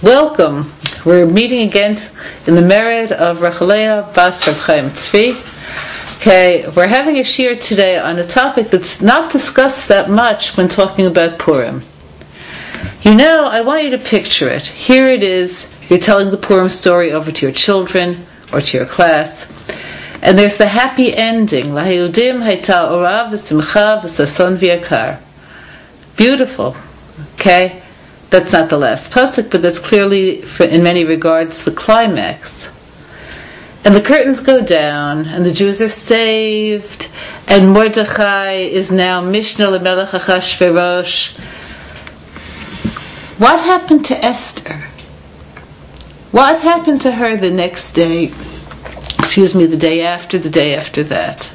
Welcome. We're meeting again in the merit of Rachalea Bas Rav Chaim Tzvi. Okay, we're having a shiur today on a topic that's not discussed that much when talking about Purim. You know, I want you to picture it. Here it is, you're telling the Purim story over to your children or to your class, and there's the happy ending. Lahayudim hayta ora v'simcha v'sason v'yakar. Beautiful. Okay? That's not the last pasuk, but that's clearly, in many regards, the climax. And the curtains go down, and the Jews are saved, and Mordechai is now Mishnah leMelech Achashverosh. What happened to Esther? What happened to her the next day? The day after that?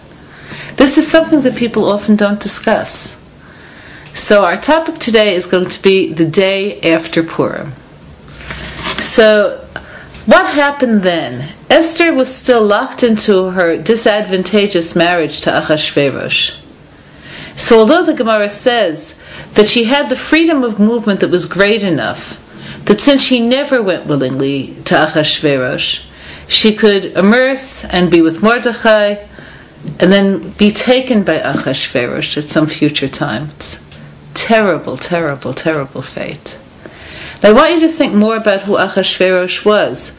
This is something that people often don't discuss. So our topic today is going to be the day after Purim. So what happened then? Esther was still locked into her disadvantageous marriage to Achashverosh. So although the Gemara says that she had the freedom of movement that was great enough, that since she never went willingly to Achashverosh, she could immerse and be with Mordechai and then be taken by Achashverosh at some future time. It's terrible, terrible, terrible fate. Now, I want you to think more about who Achashverosh was.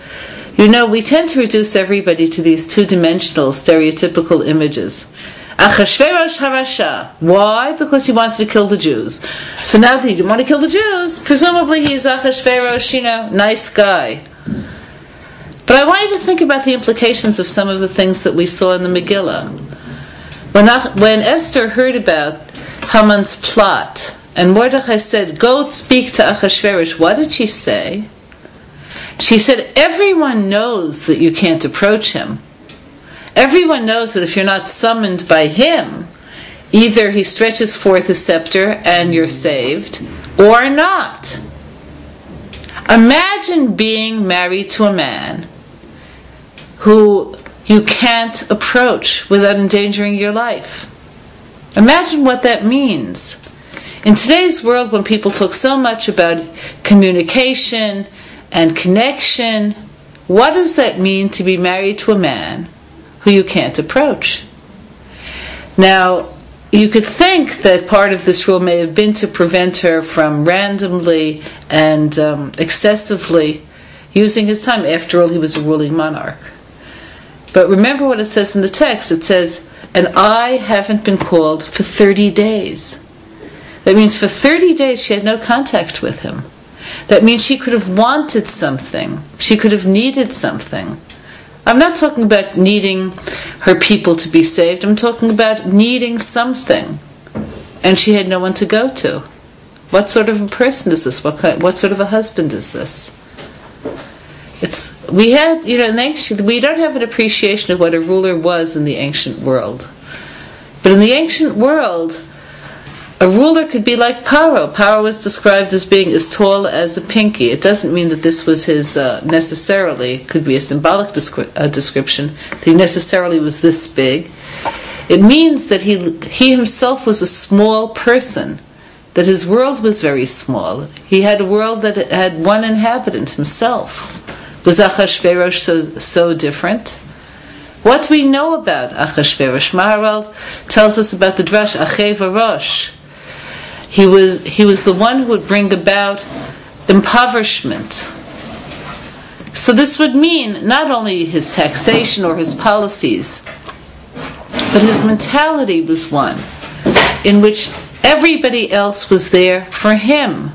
You know, we tend to reduce everybody to these two-dimensional, stereotypical images. Achashverosh Harasha. Why? Because he wanted to kill the Jews. So now that he didn't want to kill the Jews, presumably he's Achashverosh, nice guy. But I want you to think about the implications of some of the things that we saw in the Megillah. When Esther heard about Haman's plot, and Mordechai said, "Go speak to Achashverosh," what did she say? She said, "Everyone knows that you can't approach him. Everyone knows that if you're not summoned by him, either he stretches forth his scepter and you're saved, or not." Imagine being married to a man who you can't approach without endangering your life. Imagine what that means. In today's world, when people talk so much about communication and connection, what does that mean to be married to a man who you can't approach? Now, you could think that part of this rule may have been to prevent her from randomly and excessively using his time. After all, he was a ruling monarch. But remember what it says in the text. It says, "And I haven't been called for 30 days. That means for 30 days she had no contact with him. That means she could have wanted something. She could have needed something. I'm not talking about needing her people to be saved. I'm talking about needing something. And she had no one to go to. What sort of a person is this? What sort of a husband is this? We don't have an appreciation of what a ruler was in the ancient world. But in the ancient world, a ruler could be like Paro. Paro was described as being as tall as a pinky. It doesn't mean that this was his necessarily, could be a symbolic description, that he necessarily was this big. It means that he himself was a small person, that his world was very small. He had a world that had one inhabitant, himself. Was Achashverosh so different? What do we know about Achashverosh? Maharal tells us about the drash Achei Varosh. He was the one who would bring about impoverishment. So this would mean not only his taxation or his policies, but his mentality was one in which everybody else was there for him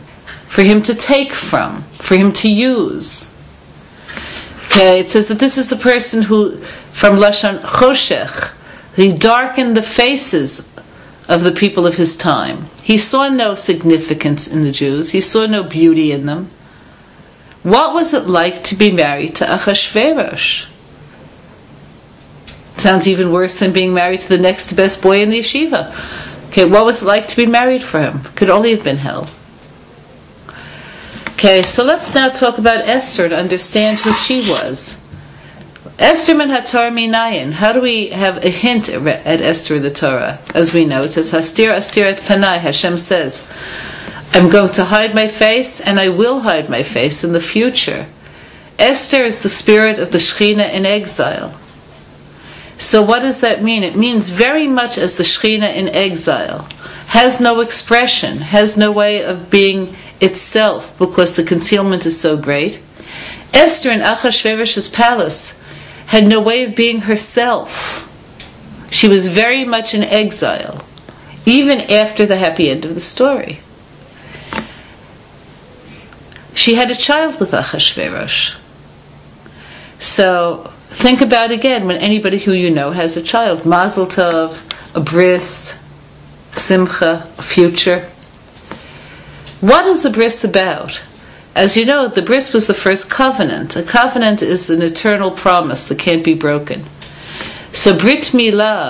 to take from, for him to use. Okay, it says that this is the person who, from Lashon Choshech, he darkened the faces of the people of his time. He saw no significance in the Jews. He saw no beauty in them. What was it like to be married to Achashverosh? Sounds even worse than being married to the next best boy in the yeshiva. Okay, what was it like to be married for him? Could only have been hell. Okay, so let's now talk about Esther to understand who she was. Esther min haTorah minayin. How do we have a hint at Esther in the Torah? As we know, it says, Hastir astir et panai. Hashem says, I'm going to hide my face, and I will hide my face in the future. Esther is the spirit of the Shekhinah in exile. So what does that mean? It means very much as the Shekhinah in exile has no expression, has no way of being itself because the concealment is so great. Esther in Achashverosh's palace had no way of being herself. She was very much in exile, even after the happy end of the story. She had a child with Achashverosh. So think about again when anybody who you know has a child. Mazel tov, a bris, simcha, a future. What is the bris about? As you know, the bris was the first covenant. A covenant is an eternal promise that can't be broken. So Brit Milah